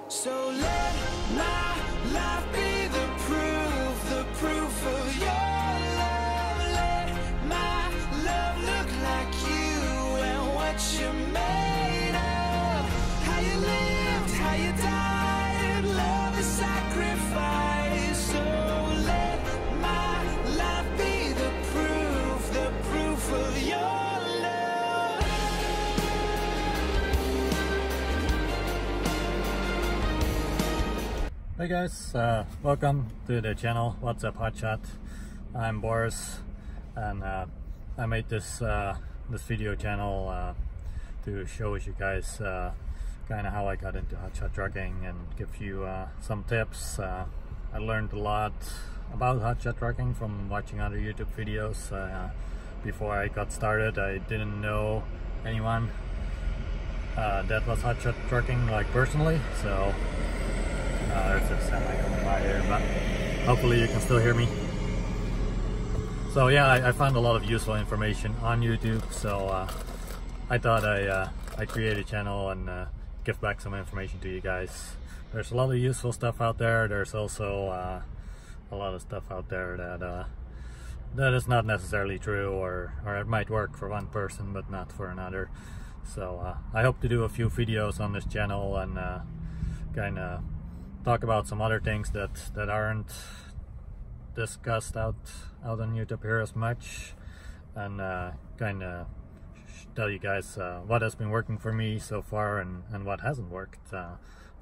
So let my life be the proof of your love. Let my love look like you and what you're made of. How you lived, how you died, love is sacrifice. So let my life be the proof of your love. Hey guys, welcome to the channel. What's up, Hotshot? I'm Boris, and I made this video channel to show you guys kind of how I got into hotshot trucking and give you some tips. I learned a lot about hotshot trucking from watching other YouTube videos. Before I got started, I didn't know anyone that was hotshot trucking like personally, so there's a semi coming by here, but hopefully you can still hear me. So yeah, I found a lot of useful information on YouTube, so I thought I'd create a channel and give back some information to you guys. There's a lot of useful stuff out there. There's also a lot of stuff out there that is not necessarily true, or it might work for one person but not for another. So I hope to do a few videos on this channel and kind of talk about some other things that aren't discussed out on YouTube here as much, and kind of tell you guys what has been working for me so far and what hasn't worked. I've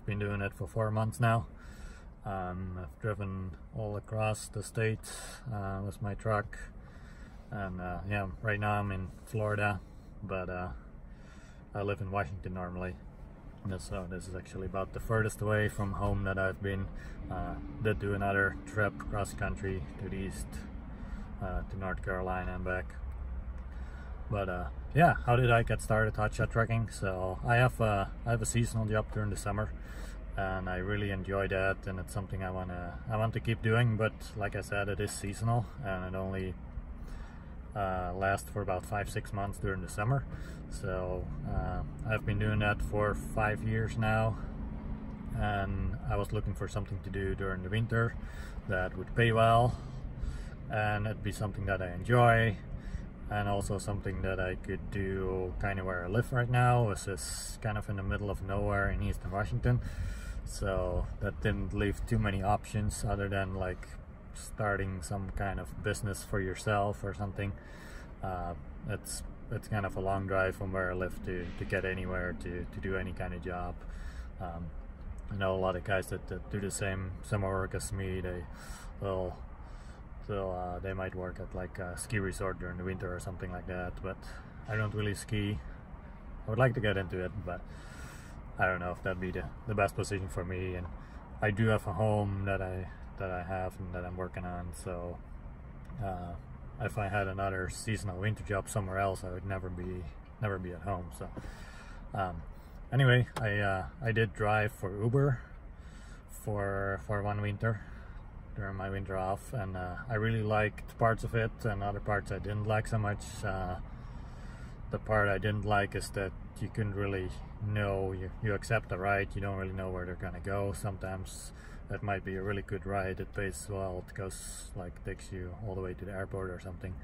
been doing it for 4 months now. I've driven all across the state with my truck, and yeah, right now I'm in Florida, but I live in Washington normally. So this is actually about the furthest away from home that I've been. Did do another trip cross country to the east, to North Carolina and back. But yeah, how did I get started hotshot trucking? So I have a seasonal job during the summer, and I really enjoy that, and it's something I want to keep doing. But like I said, it is seasonal, and it only lasts for about 5-6 months during the summer. So I've been doing that for 5 years now, and I was looking for something to do during the winter that would pay well, and it'd be something that I enjoy, and also something that I could do kind of where I live right now, which is kind of in the middle of nowhere in eastern Washington. So that didn't leave too many options other than like starting some kind of business for yourself or something. It's kind of a long drive from where I live to get anywhere to do any kind of job. I know a lot of guys that do the same summer work as me. They might work at like a ski resort during the winter or something like that, but I don't really ski. I would like to get into it, but I don't know if that'd be the best position for me. And I do have a home that I have and that I'm working on, so if I had another seasonal winter job somewhere else, I would never be at home. So anyway, I did drive for Uber for one winter during my winter off, and I really liked parts of it, and other parts I didn't like so much. The part I didn't like is that you couldn't really know, you accept a ride, you don't really know where they're gonna go. Sometimes that might be a really good ride, it pays well, it goes like takes you all the way to the airport or something,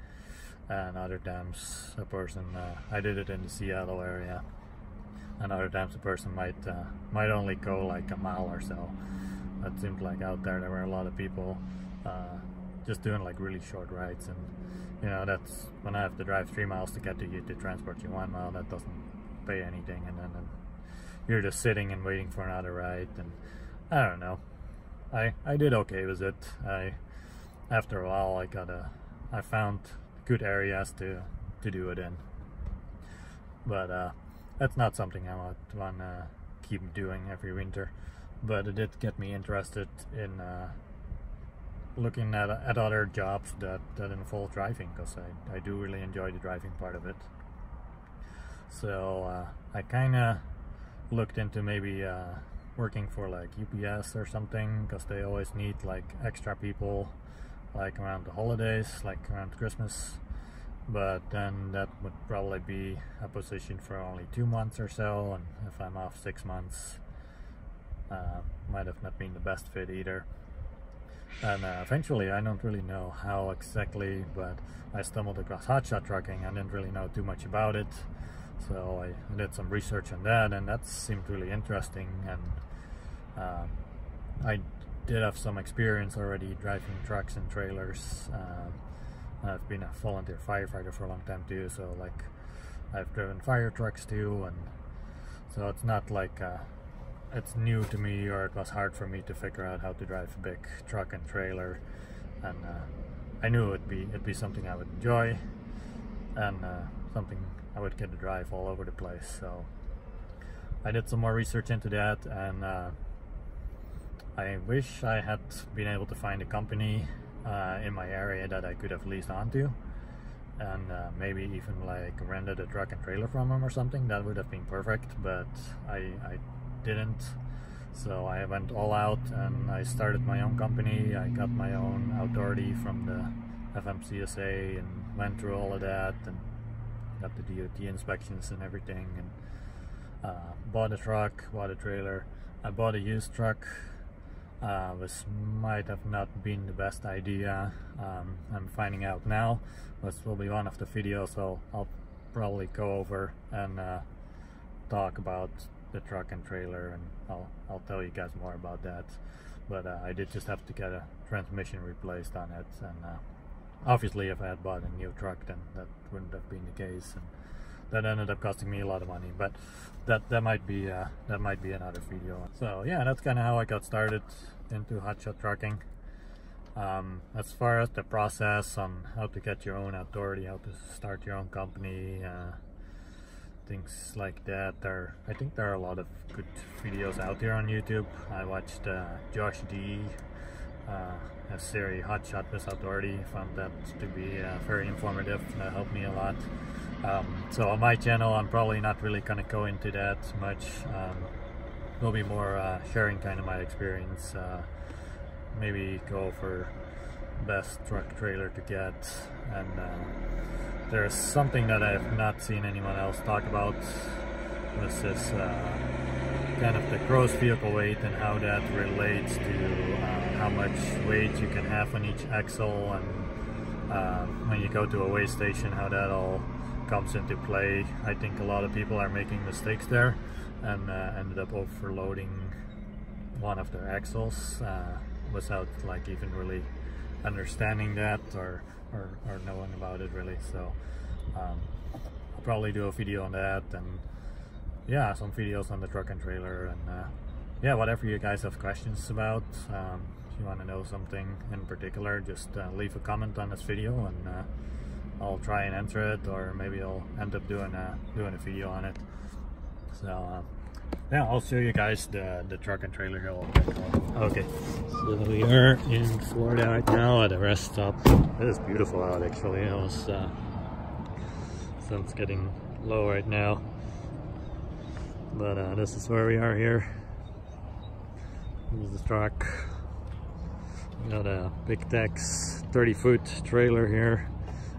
and other times a person, I did it in the Seattle area, and other times a person might only go like a mile or so. It seemed like out there were a lot of people just doing like really short rides, and you know, that's when I have to drive 3 miles to get to you to transport you 1 mile. That doesn't pay anything, and then you're just sitting and waiting for another ride, and I don't know. I did okay with it. After a while I found good areas to do it in, but that's not something I want to keep doing every winter. But it did get me interested in looking at other jobs that involve driving, because I do really enjoy the driving part of it. So I kind of looked into maybe working for like UPS or something, because they always need like extra people like around the holidays, like around Christmas. But then that would probably be a position for only 2 months or so, and if I'm off 6 months, might have not been the best fit either. And eventually, I don't really know how exactly, but I stumbled across Hotshot trucking. I didn't really know too much about it, so I did some research on that, and that seemed really interesting. And I did have some experience already driving trucks and trailers. I've been a volunteer firefighter for a long time too, so like I've driven fire trucks too, and so it's not like it's new to me, or it was hard for me to figure out how to drive a big truck and trailer. And I knew it'd be something I would enjoy, and something I would get to drive all over the place. So I did some more research into that, and I wish I had been able to find a company in my area that I could have leased onto, and maybe even like rented a truck and trailer from them or something. That would have been perfect, but I didn't. So I went all out and I started my own company. I got my own authority from the FMCSA and went through all of that and got the DOT inspections and everything, and bought a truck, bought a trailer. I bought a used truck, which might have not been the best idea. I'm finding out now. This will be one of the videos, so I'll probably go over and talk about the truck and trailer, and I'll tell you guys more about that. But I did just have to get a transmission replaced on it, and obviously if I had bought a new truck, then that wouldn't have been the case, and that ended up costing me a lot of money. But that might be another video. So yeah, that's kind of how I got started into Hotshot trucking. As far as the process on how to get your own authority, how to start your own company, things like that, I think there are a lot of good videos out there on YouTube. I watched Josh D, a series Hotshot with Authority. Found that to be very informative. That helped me a lot. So on my channel, I'm probably not really gonna go into that much. Will be more sharing kind of my experience. Maybe go over best truck trailer to get, and there's something that I have not seen anyone else talk about, which is kind of the gross vehicle weight and how that relates to how much weight you can have on each axle, and when you go to a weigh station, how that all comes into play. I think a lot of people are making mistakes there and ended up overloading one of their axles without like even really understanding that or knowing about it really. So I'll probably do a video on that, and yeah, some videos on the truck and trailer, and yeah, whatever you guys have questions about. If you want to know something in particular, just leave a comment on this video, and I'll try and answer it, or maybe I'll end up doing a video on it. So yeah, I'll show you guys the truck and trailer here. Okay, so we are in Florida right now at a rest stop. It is beautiful out actually. Sun's getting low right now, but this is where we are here. This is the truck. We got a Big Tex 30-foot trailer here.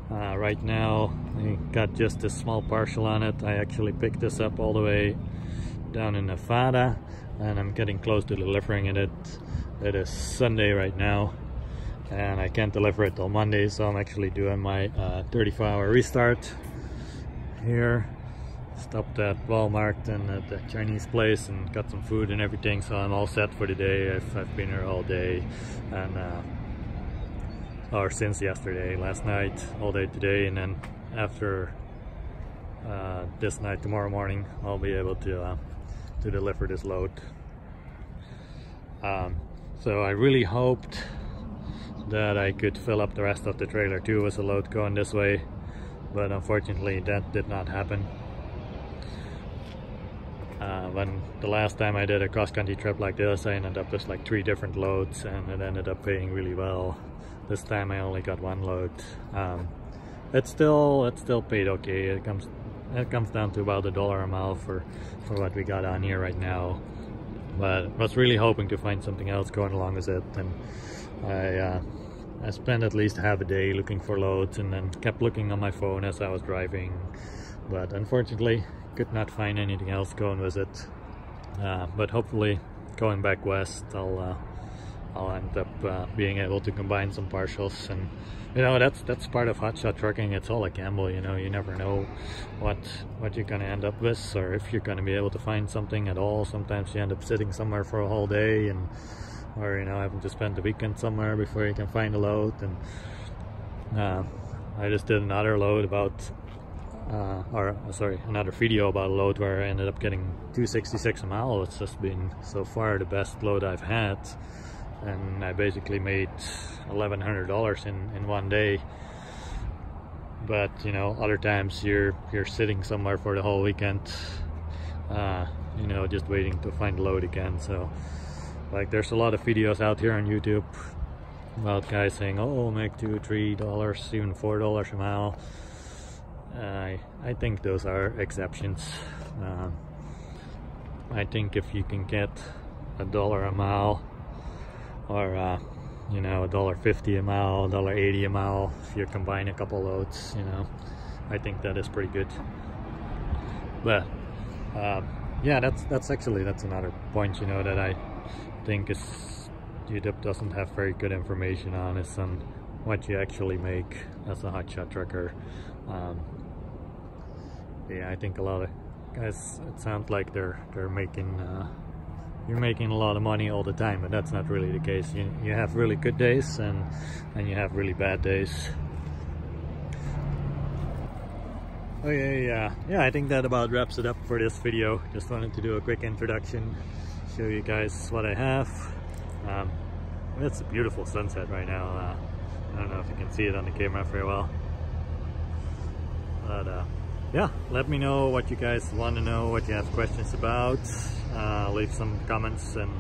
Right now we got just a small partial on it. I actually picked this up all the way down in Nevada, and I'm getting close to delivering it. It is Sunday right now, and I can't deliver it till Monday, so I'm actually doing my 34-hour restart here. Stopped at Walmart and at the Chinese place and got some food and everything, so I'm all set for the day. I've been here all day, and or since yesterday, last night, all day today, and then after this night, tomorrow morning, I'll be able to deliver this load. So I really hoped that I could fill up the rest of the trailer too with a load going this way, but unfortunately that did not happen. When the last time I did a cross-country trip like this, I ended up with like 3 different loads, and it ended up paying really well. This time I only got 1 load. It's still paid okay. It comes down to about $1 a mile for what we got on here right now. But I was really hoping to find something else going along with it, and I spent at least half a day looking for loads, and then kept looking on my phone as I was driving, but unfortunately could not find anything else going with it. But hopefully going back west, I'll end up being able to combine some partials. And you know, that's part of hotshot trucking. It's all a gamble, you know. You never know what you're gonna end up with, or if you're gonna be able to find something at all. Sometimes you end up sitting somewhere for a whole day, or you know, having to spend the weekend somewhere before you can find a load. And I just did another load about another video about a load where I ended up getting $2.66 a mile. It's just been so far the best load I've had, and I basically made $1,100 in one day. But you know, other times you're sitting somewhere for the whole weekend, you know, just waiting to find a load again. So like, there's a lot of videos out here on YouTube about guys saying, oh, make $2, $3, even $4 a mile. I think those are exceptions. I think if you can get $1 a mile, or you know, $1.50 a mile, $1.80 a mile, if you combine a couple loads, you know, I think that is pretty good. But yeah, that's another point, you know, that I think is YouTube doesn't have very good information on, is on what you actually make as a hotshot trucker. Yeah, I think a lot of guys, it sounds like they're making you're making a lot of money all the time, but that's not really the case. You have really good days and you have really bad days. Okay, yeah, I think that about wraps it up for this video. Just wanted to do a quick introduction, show you guys what I have. It's a beautiful sunset right now. I don't know if you can see it on the camera very well, but yeah, let me know what you guys want to know, what you have questions about. Leave some comments and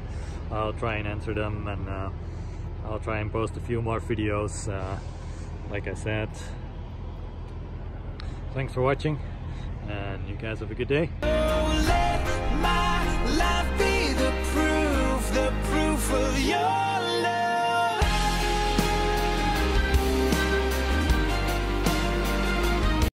I'll try and answer them, and I'll try and post a few more videos, like I said. Thanks for watching, and you guys have a good day. Let my life be the proof of your